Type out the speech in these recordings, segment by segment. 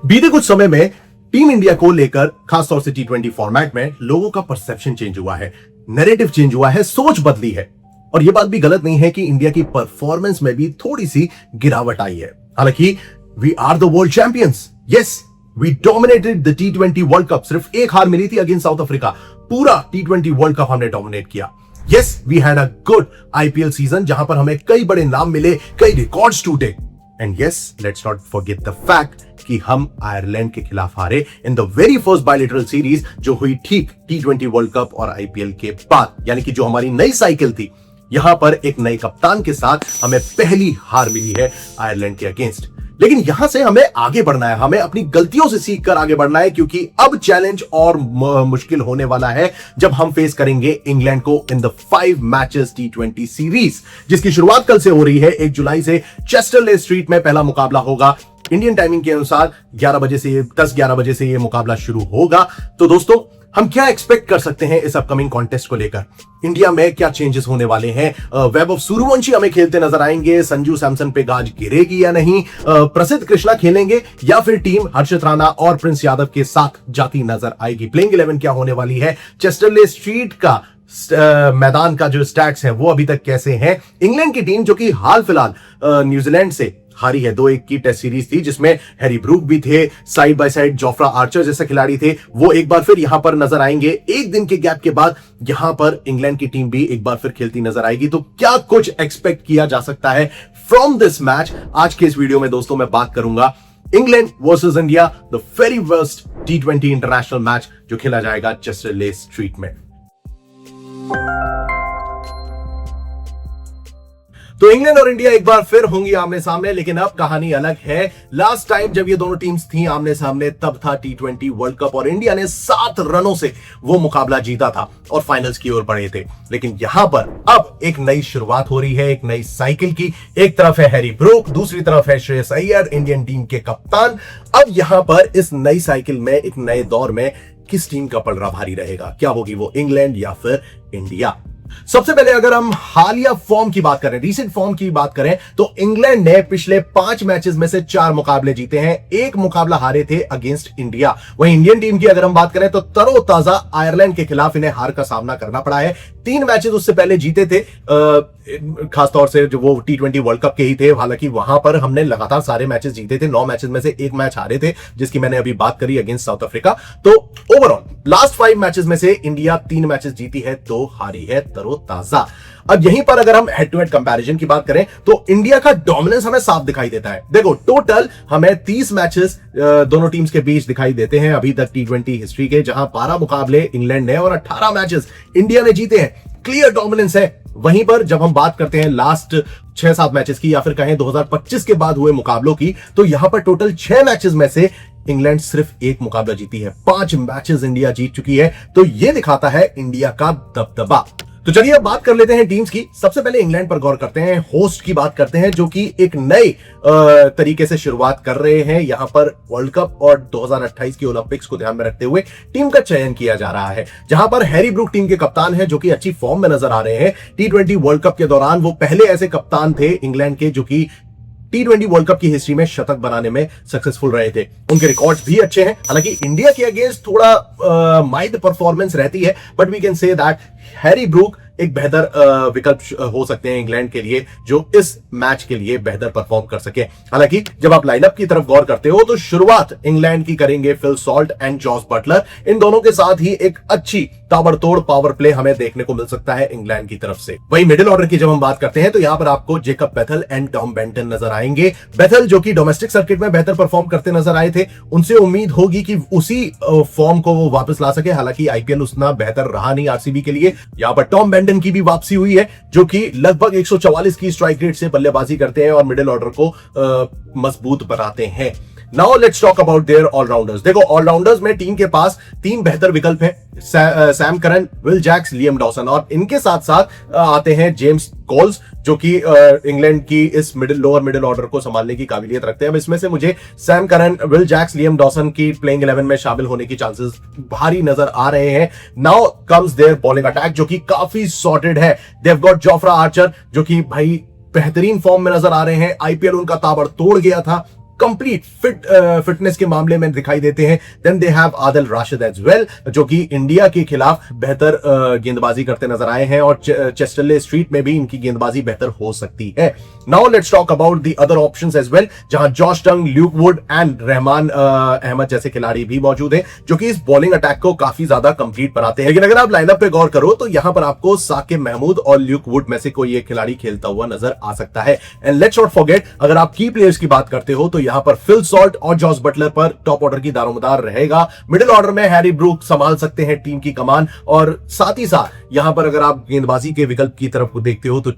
बीते कुछ समय में टीम इंडिया को लेकर खासतौर से T20 फॉर्मेट में लोगों का परसेप्शन चेंज हुआ है, नैरेटिव चेंज हुआ है, सोच बदली है। और यह बात भी गलत नहीं है कि इंडिया की परफॉर्मेंस में भी थोड़ी सी गिरावट आई है। हालांकि we are the world champions, yes we dominated the T20 world cup. सिर्फ एक हार मिली थी अगेंस्ट साउथ अफ्रीका, पूरा T20 वर्ल्ड कप हमने डोमिनेट किया। Yes we had a good IPL season जहां पर हमें कई बड़े नाम मिले, कई रिकॉर्ड्स टूटे। And yes let's not forget the fact कि हम आयरलैंड के खिलाफ हारे in the very first bilateral series जो हुई ठीक T20 वर्ल्ड कप और IPL के बाद, यानी कि जो हमारी नई साइकिल थी। यहां पर एक नए कप्तान के साथ हमें पहली हार मिली है आयरलैंड के अगेंस्ट। लेकिन यहां से हमें आगे बढ़ना है, हमें अपनी गलतियों से सीखकर आगे बढ़ना है, क्योंकि अब चैलेंज और मुश्किल होने वाला है जब हम फेस करेंगे इंग्लैंड को in the 5 matches T20 series, जिसकी शुरुआत कल से हो रही है। 1 जुलाई से चेस्टरले स्ट्रीट में पहला मुकाबला होगा। इंडियन टाइमिंग के अनुसार 10-11 बजे से यह मुकाबला शुरू होगा। तो दोस्तों हम क्या एक्सपेक्ट कर सकते हैं इस अपकमिंग कॉन्टेस्ट को लेकर? इंडिया में क्या चेंजेस होने वाले हैं? वैभव सूर्यवंशी हमें खेलते नजर आएंगे, संजू सैमसन पे गाज गिरेगी या नहीं, प्रसिद्ध कृष्णा खेलेंगे या फिर टीम हर्षित राणा और प्रिंस यादव के साथ जाती नजर आएगी? प्लेइंग 11 क्या होने वाली है? चेस्टरले स्ट्रीट का मैदान का जो स्टैट्स है वो अभी तक कैसे हैं? इंग्लैंड की टीम जो कि हाल फिलहाल न्यूजीलैंड से हारी है, 2-1 की टेस्ट सीरीज थी जिसमें हैरी ब्रूक भी थे, side by side Jofra Archer जैसे खिलाड़ी थे, वो एक बार फिर यहां पर नजर आएंगे। एक दिन के गैप के बाद यहां पर इंग्लैंड की टीम भी एक बार फिर खेलती नजर आएगी। तो क्या कुछ एक्सपेक्ट किया जा सकता है फ्रॉम दिस मैच? आज के इस वीडियो में दोस्तों मैं बात करूंगा England versus India, the very first T20 international match जो खेला जाएगा चेस्टरले स्ट्रीट में। तो इंग्लैंड और इंडिया एक बार फिर होंगी आमने सामने, लेकिन अब कहानी अलग है। लास्ट टाइम जब ये दोनों टीम्स थी आमने सामने तब था T20 वर्ल्ड कप और इंडिया ने 7 रनों से वो मुकाबला जीता था और फाइनल्स की ओर बढ़े थे। लेकिन यहां पर अब एक नई शुरुआत हो रही है, एक नई साइकिल की। एक तरफ है हैरी ब्रूक, दूसरी तरफ है श्रेयस अय्यर, इंडियन टीम के कप्तान। अब यहां पर इस नई साइकिल में, एक नए दौर में किस टीम का पलड़ा भारी रहेगा? क्या होगी वो, इंग्लैंड या फिर इंडिया? सबसे पहले अगर हम हालिया फॉर्म की बात करें, रीसेंट फॉर्म की बात करें, तो इंग्लैंड ने पिछले 5 मैचेस में से 4 मुकाबले जीते हैं, 1 मुकाबला हारे थे अगेंस्ट इंडिया। वहीं इंडियन टीम की अगर हम बात करें तो तरोताजा आयरलैंड के खिलाफ इन्हें हार का सामना करना पड़ा है। 3 मैचेस उससे पहले जीते थे, खासतौर से जो वो T20 वर्ल्ड कप के ही थे। हालांकि वहां पर हमने लगातार सारे मैचेस जीते थे, 9 मैचेस में से 1 मैच हारे थे जिसकी मैंने अभी बात करी अगेंस्ट साउथ अफ्रीका। तो ओवरऑल लास्ट 5 मैचेस में से इंडिया 3 मैचेस जीती है, 2 हारी है, तरोताजा। अब यहीं पर अगर हम हेड टू हेड कंपैरिजन की बात करें तो इंडिया का डोमिनेंस हमें साफ दिखाई देता है। देखो टोटल हमें 30 मैचेस दोनों टीम्स के बीच दिखाई देते हैं अभी तक T20 हिस्ट्री के, जहां 12 मुकाबले इंग्लैंड ने और 18 मैचेस इंडिया ने जीते हैं। क्लियर डोमिनेंस है। वहीं पर जब हम बात करते हैं लास्ट 6-7 मैचेस की या फिर कहें 2025 के बाद हुए मुकाबलों की, तो यहां पर टोटल 6 मैचेस में से इंग्लैंड सिर्फ 1 मुकाबला जीती है, 5 मैचेस इंडिया जीत चुकी है। तो यह दिखाता है इंडिया का दबदबा। तो चलिए अब बात कर लेते हैं टीम्स की। सबसे पहले इंग्लैंड पर गौर करते हैं, होस्ट की बात करते हैं, जो कि एक नए तरीके से शुरुआत कर रहे हैं। यहां पर वर्ल्ड कप और 2028 की ओलंपिक्स को ध्यान में रखते हुए टीम का चयन किया जा रहा है, जहां पर हैरी ब्रूक टीम के कप्तान है, जो कि अच्छी फॉर्म में नजर आ रहे हैं। T20 वर्ल्ड कप के दौरान वो पहले ऐसे कप्तान थे इंग्लैंड के जो कि T20 वर्ल्ड कप की हिस्ट्री में शतक बनाने में सक्सेसफुल रहे थे। उनके रिकॉर्ड्स भी अच्छे हैं। हालांकि इंडिया के अगेंस्ट थोड़ा माइल्ड परफॉर्मेंस रहती है, but we can say that Harry Brook एक बेहतर विकल्प हो सकते हैं इंग्लैंड के लिए, जो इस मैच के लिए बेहतर परफॉर्म कर सके। हालांकि जब आप लाइनअप की तरफ गौर करते हो तो शुरुआत इंग्लैंड की करेंगे Phil Salt and Jos Buttler. इन दोनों के साथ ही एक अच्छी ताबड़तोड़ पावर प्ले हमें देखने को मिल सकता है इंग्लैंड की तरफ से। वहीं मिडिल ऑर्डर की जब हम बात करते हैं तो यहां पर आपको Jacob Bethell and Tom Banton नजर आएंगे। बेथल जो कि डोमेस्टिक सर्किट में बेहतर परफॉर्म करते नजर आए थे, उनसे उम्मीद होगी कि उसी फॉर्म को वो वापस ला सके। हालांकि IPL उतना बेहतर रहा नहीं RCB के लिए। यहां पर टॉम बेंटन की भी वापसी हुई है, जो कि लगभग 144 की स्ट्राइक रेट से बल्लेबाजी करते हैं और मिडिल ऑर्डर को मजबूत बनाते हैं। Now let's talk about their allrounders. देखो ऑलराउंडर्स में टीम के पास 3 बेहतर विकल्प हैं, Sam Curran, Will Jacks, Liam Dawson, और इनके साथ साथ आते हैं जेम्स कोल्स, जो कि इंग्लैंड की इस लोअर मिडिल ऑर्डर को संभालने की काबिलियत रखते हैं। अब इसमें से मुझे Sam Curran, Will Jacks, Liam Dawson की प्लेइंग 11 में शामिल होने की चांसेस भारी नजर आ रहे हैं। Now comes their bowling attack, जो कि काफी सॉर्टेड है। They have got Jofra Archer, जो कि भाई बेहतरीन फॉर्म में नजर आ रहे हैं। IPL उनका ताबड़तोड़ गया था, कंप्लीट फिटनेस के मामले में दिखाई देते हैं। Then they have Adil Rashid as well, जो कि इंडिया के खिलाफ बेहतर गेंदबाजी करते नजर आए हैं और चेस्टरले स्ट्रीट में भी इनकी गेंदबाजी बेहतर हो सकती है। Now let's talk about the other options as well, जहां Josh Tongue, Luke Wood and Rahman Ahmed जैसे खिलाड़ी भी मौजूद हैं, जो कि इस बॉलिंग अटैक को काफी ज्यादा कंप्लीट बनाते हैं। लेकिन अगर आप लाइनअप पे गौर करो तो यहां पर आपको साकिब महमूद और ल्यूक वुड में से कोई एक खिलाड़ी खेलता हुआ नजर आ सकता है। एंड लेट्स नॉट फॉरगेट, अगर आप की प्लेयर्स की बात करते हो तो यहां पर फिल सॉल्ट और जॉस बटलर पर टॉप ऑर्डर की दारोमदार रहेगा। मिडिल ऑर्डर में हैरी ब्रूक संभाल सकते हैं टीम की कमान, और साथ ही साथ यहां पर अगर आप गेंदबाजी के विकल्प की तरफ देखते हो तो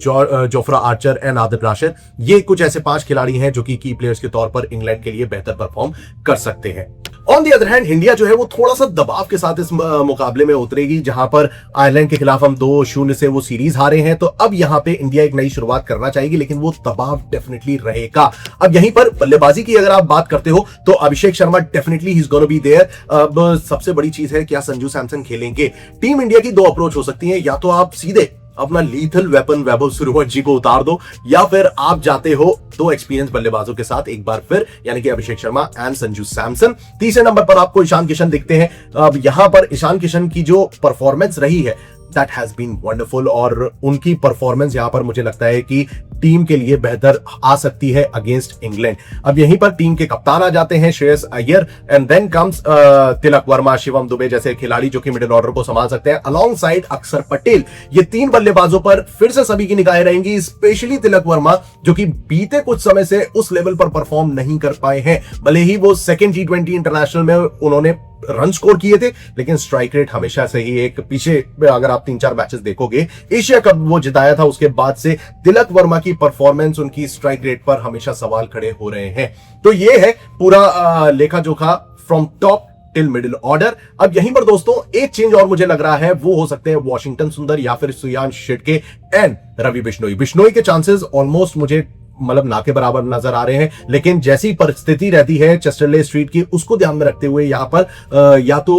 Jofra Archer and Adil Rashid, ये कुछ ऐसे 5 खिलाड़ी हैं जो कि की प्लेयर्स के तौर पर इंग्लैंड के लिए बेहतर परफॉर्म कर सकते हैं। On the other hand, India जो है वो थोड़ा सा दबाव के साथ इस मुकाबले में उतरेगी, जहां पर आयरलैंड के खिलाफ हम 2-0 से वो सीरीज हारे हैं। तो अब यहां पे इंडिया एक नई शुरुआत करना चाहेगी, लेकिन वो दबाव डेफिनेटली रहेगा। अब यहीं पर बल्लेबाजी की अगर आप बात करते हो तो Abhishek Sharma definitely he is gonna be there. अब सबसे बड़ी चीज है, क्या संजू सैमसन खेलेंगे? टीम इंडिया की 2 अप्रोच हो सकती है, या तो आप सीधे अपना लीथल वेपन वैभव सूर्यवंशी को उतार दो, या फिर आप जाते हो 2 एक्सपीरियंस बल्लेबाजों के साथ एक बार फिर, यानी कि अभिषेक शर्मा एंड संजू सैमसन। तीसरे नंबर पर आपको ईशान किशन दिखते हैं। अब यहां पर ईशान किशन की जो परफॉर्मेंस रही है दैट हैज बीन वंडरफुल, और उनकी परफॉर्मेंस यहां पर मुझे लगता है कि टीम के लिए बेहतर आ सकती है अगेंस्ट इंग्लैंड। अब यहीं पर टीम के कप्तान आ जाते हैं, Shreyas Iyer, and then comes Tilak Varma, Shivam Dube जैसे खिलाड़ी जो कि मिडिल ऑर्डर को संभाल सकते हैं अलोंग साइड अक्षर पटेल। ये 3 बल्लेबाजों पर फिर से सभी की निगाहें रहेंगी, स्पेशली तिलक वर्मा, जो कि बीते कुछ समय से उस लेवल पर परफॉर्म नहीं कर पाए हैं। भले ही वो सेकेंड T20 इंटरनेशनल में उन्होंने रन स्कोर किए थे, लेकिन स्ट्राइक रेट हमेशा से ही एक पीछे, अगर आप 3-4 मैचेस देखोगे, एशिया कप वो जिताया था उसके बाद से तिलक वर्मा की परफॉर्मेंस, उनकी स्ट्राइक रेट पर हमेशा सवाल खड़े हो रहे हैं। तो ये है पूरा लेखा जोखा from top till middle order. अब यहीं पर दोस्तों एक चेंज और मुझे लग रहा है, वो हो सकते हैं वॉशिंगटन सुंदर या फिर सुयांश शिर्के एंड रवि बिश्नोई। बिश्नोई के चांसेस ऑलमोस्ट मुझे मतलब ना के बराबर नजर आ रहे हैं, लेकिन जैसी परिस्थिति रहती है चेस्टरले स्ट्रीट की, उसको ध्यान में रखते हुए यहां पर या तो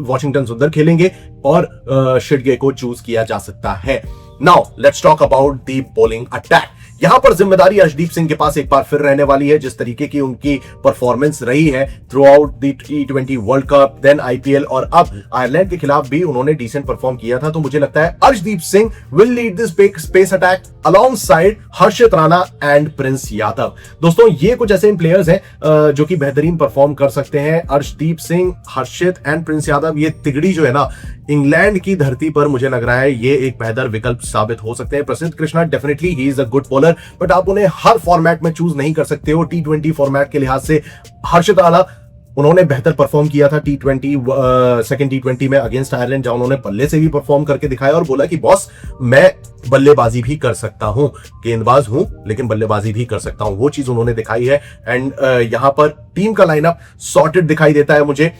वॉशिंगटन सुंदर खेलेंगे और शिर्के को चूज किया जा सकता है। Now let's talk about the bowling attack. यहां पर जिम्मेदारी अर्शदीप सिंह के पास एक बार फिर रहने वाली है। जिस तरीके की उनकी परफॉर्मेंस रही है throughout the T20 world cup, then IPL, और अब आयरलैंड के खिलाफ भी उन्होंने डिसेंट परफॉर्म किया था, तो मुझे लगता है Arshdeep Singh will lead this space attack along side Harshit Rana and Prince Yadav. दोस्तों ये कुछ ऐसे प्लेयर्स हैं जो कि बेहतरीन परफॉर्म कर सकते हैं। अर्शदीप सिंह, हर्षित एंड प्रिंस यादव, ये तिगड़ी जो है ना इंग्लैंड की धरती पर, मुझे लग रहा है ये एक बेहतर विकल्प साबित हो सकते हैं। प्रसिद्ध Krishna definitely he is a good bowler, but आप उन्हें हर फॉर्मेट में चूज नहीं कर सकते हो। T20 फॉर्मेट के लिहाज से हर्षित राणा, उन्होंने बेहतर परफॉर्म किया था सेकंड T20 में अगेंस्ट आयरलैंड, जहां उन्होंने बल्ले से भी परफॉर्म करके दिखाया और बोला कि बॉस मैं बल्लेबाजी भी कर सकता हूं, गेंदबाज हूं लेकिन बल्लेबाजी भी कर सकता हूं, वो चीज उन्होंने दिखाई है। एंड यहां पर टीम का लाइनअप सॉर्टेड दिखाई देता है मुझे।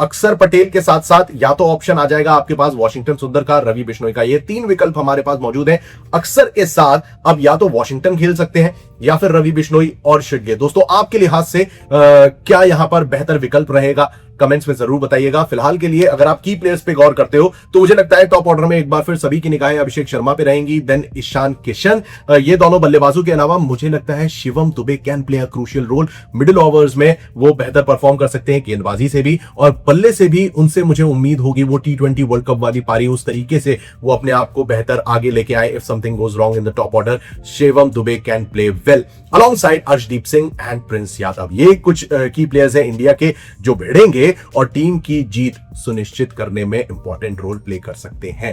अक्षर पटेल के साथ साथ या तो ऑप्शन आ जाएगा आपके पास वॉशिंगटन सुंदर का, रवि बिश्नोई का, ये 3 विकल्प हमारे पास मौजूद हैं। अक्षर के साथ अब या तो वॉशिंगटन खेल सकते हैं या फिर रवि बिश्नोई और शिर्के। दोस्तों आपके लिहाज से क्या यहां पर बेहतर विकल्प रहेगा? कमेंट्स में जरूर बताइएगा। फिलहाल के लिए अगर आप की प्लेयर्स पे गौर करते हो तो मुझे लगता है टॉप ऑर्डर में एक बार फिर सभी की निगाहें अभिषेक शर्मा पे रहेंगी, देन ईशान किशन। ये दोनों बल्लेबाजों के अलावा मुझे लगता है Shivam Dube can play a crucial role. Middle overs में वो बेहतर परफॉर्म कर सकते हैं, गेंदबाजी से भी और बल्ले से भी। उनसे मुझे उम्मीद होगी वो T20 वर्ल्ड कप वाली पारी उस तरीके से वो अपने आप को बेहतर आगे लेके आए। If something goes wrong in the top order, Shivam Dube can play well along side Arshdeep Singh and Prince Yadav. ये कुछ की प्लेयर्स हैं इंडिया के जो भिड़ेंगे और टीम की जीत सुनिश्चित करने में इंपॉर्टेंट रोल प्ले कर सकते हैं।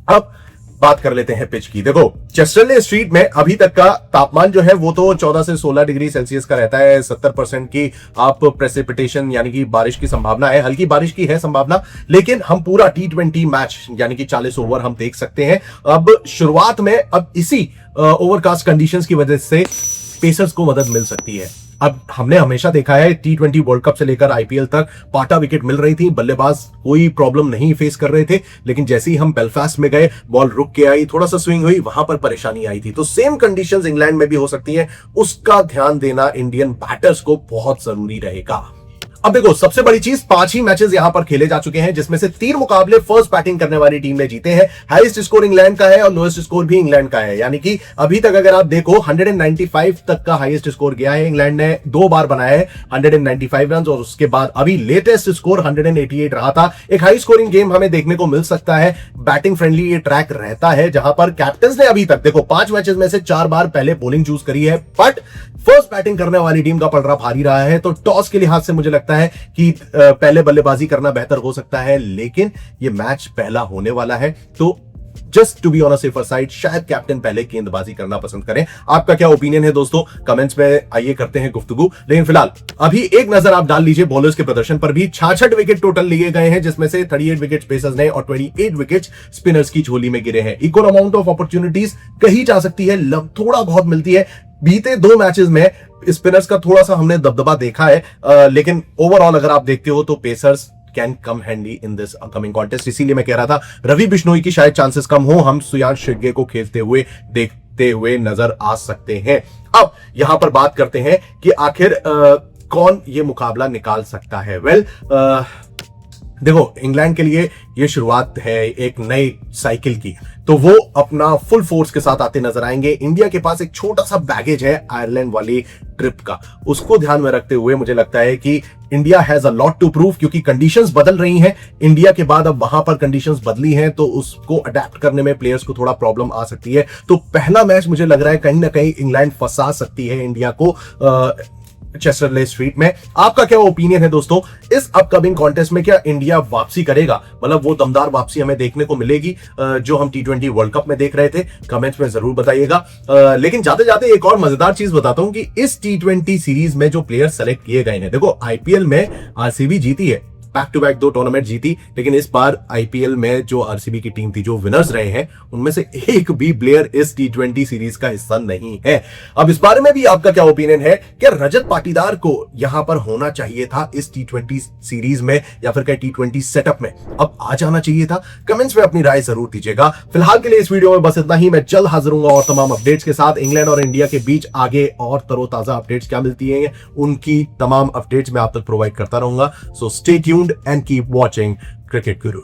अब बात कर लेते हैं पिच की। देखो चेस्टरले स्ट्रीट में अभी तक का तापमान जो है वो तो 14 से 16 डिग्री सेल्सियस का रहता है। 70% की आप प्रेसिपिटेशन यानी कि बारिश की संभावना है, हल्की बारिश की है संभावना, लेकिन हम पूरा T20 मैच यानी कि 40 ओवर हम देख सकते हैं। अब शुरुआत में अब इसी ओवरकास्ट कंडीशंस की वजह से पेसर्स को मदद मिल सकती है। अब हमने हमेशा देखा है T20 वर्ल्ड कप से लेकर IPL तक पाटा विकेट मिल रही थी, बल्लेबाज कोई प्रॉब्लम नहीं फेस कर रहे थे, लेकिन जैसे ही हम बेलफास्ट में गए बॉल रुक के आई, थोड़ा सा स्विंग हुई, वहां पर परेशानी आई थी। तो सेम कंडीशंस इंग्लैंड में भी हो सकती हैं, उसका ध्यान देना इंडियन बैटर्स को बहुत जरूरी रहेगा। अब देखो, सबसे बड़ी चीज 5 ही मैचेस यहां पर खेले जा चुके हैं, जिसमें से 3 मुकाबले फर्स्ट बैटिंग करने वाली टीम ने जीते हैं। हाईएस्ट स्कोर इंग्लैंड का है और लोएस्ट स्कोर भी इंग्लैंड का है, यानी कि अभी तक अगर आप देखो 195 तक का हाईएस्ट स्कोर गया है। इंग्लैंड ने 2 बार बनाया है 195 रन, और उसके बाद अभी लेटेस्ट स्कोर 188 रहा था। एक हाई स्कोरिंग गेम हमें देखने को मिल सकता है। बैटिंग फ्रेंडली ये ट्रैक रहता है, जहां पर कैप्टन ने अभी तक देखो 5 मैचेस में से 4 बार पहले बॉलिंग चूज करी है, बट फर्स्ट बैटिंग करने वाली टीम का पलड़ा भारी रहा है। तो टॉस के लिहाज से मुझे लगता है कि पहले बल्लेबाजी करना बेहतर हो सकता है, लेकिन ये मैच पहला होने वाला है, तो just to be on a safer side शायद कैप्टन पहले गेंदबाजी करना पसंद करें। आपका क्या ओपिनियन है दोस्तों, कमेंट्स में आइए करते हैं गुफ्तगू। लेकिन फिलहाल अभी एक नजर आप डाल लीजिए बॉलर्स के प्रदर्शन पर भी। 66 विकेट टोटल लिए गए हैं, जिसमें से 38 विकेट पेसर्स ने और 28 विकेट स्पिनर्स की झोली में गिरे हैं। इक्वल अमाउंट ऑफ अपॉर्चुनिटीज कही जा सकती है, थोड़ा बहुत मिलती है। बीते 2 मैचेस में स्पिनर्स का थोड़ा सा हमने दबदबा देखा है, लेकिन ओवरऑल अगर आप देखते हो तो pacers can come handy in this upcoming contest. इसीलिए मैं कह रहा था रवि बिश्नोई की शायद चांसेस कम हो, हम सुयांश शिर्के को खेलते हुए देखते हुए नजर आ सकते हैं। अब यहां पर बात करते हैं कि आखिर कौन ये मुकाबला निकाल सकता है। वेल, देखो, इंग्लैंड के लिए ये शुरुआत है एक नई साइकिल की, तो वो अपना फुल फोर्स के साथ आते नजर आएंगे। इंडिया के पास एक छोटा सा बैगेज है आयरलैंड वाली ट्रिप का, उसको ध्यान में रखते हुए मुझे लगता है कि India has a lot to prove, क्योंकि कंडीशंस बदल रही हैं। इंडिया के बाद अब वहां पर कंडीशंस बदली हैं, तो उसको अडेप्ट करने में प्लेयर्स को थोड़ा प्रॉब्लम आ सकती है। तो पहला मैच मुझे लग रहा है कहीं ना कहीं इंग्लैंड फंसा सकती है इंडिया को चेस्टरले स्ट्रीट में। आपका क्या ओपिनियन है दोस्तों, इस अपकमिंग कॉन्टेस्ट में क्या इंडिया वापसी करेगा, मतलब वो दमदार वापसी हमें देखने को मिलेगी जो हम T20 वर्ल्ड कप में देख रहे थे? कमेंट्स में जरूर बताइएगा। लेकिन जाते जाते एक और मजेदार चीज बताता हूं कि इस T20 सीरीज में जो प्लेयर सेलेक्ट किए गए हैं, देखो आईपीएल में आरसीबी जीती है, बैक टू बैक 2 टूर्नामेंट जीती, लेकिन इस बार आईपीएल में जो आरसीबी की टीम थी, जो विनर्स रहे हैं, उनमें से एक भी प्लेयर इस T20 सीरीज का हिस्सा नहीं है। अब इस बारे में भी आपका क्या ओपिनियन है, क्या रजत पाटीदार को यहां पर होना चाहिए था इस T20 सीरीज में, या फिर क्या T20 सेटअप में अब आ जाना चाहिए था? कमेंट्स में अपनी राय जरूर दीजिएगा। फिलहाल के लिए इस वीडियो में बस इतना ही। मैं जल्द हाजिर हूंगा और तमाम अपडेट्स के साथ। इंग्लैंड और इंडिया के बीच आगे और तरोताजा अपडेट्स क्या मिलती है, उनकी तमाम अपडेट्स मैं आप तक प्रोवाइड करता रहूंगा। So stay tuned and keep watching Cricket Guru.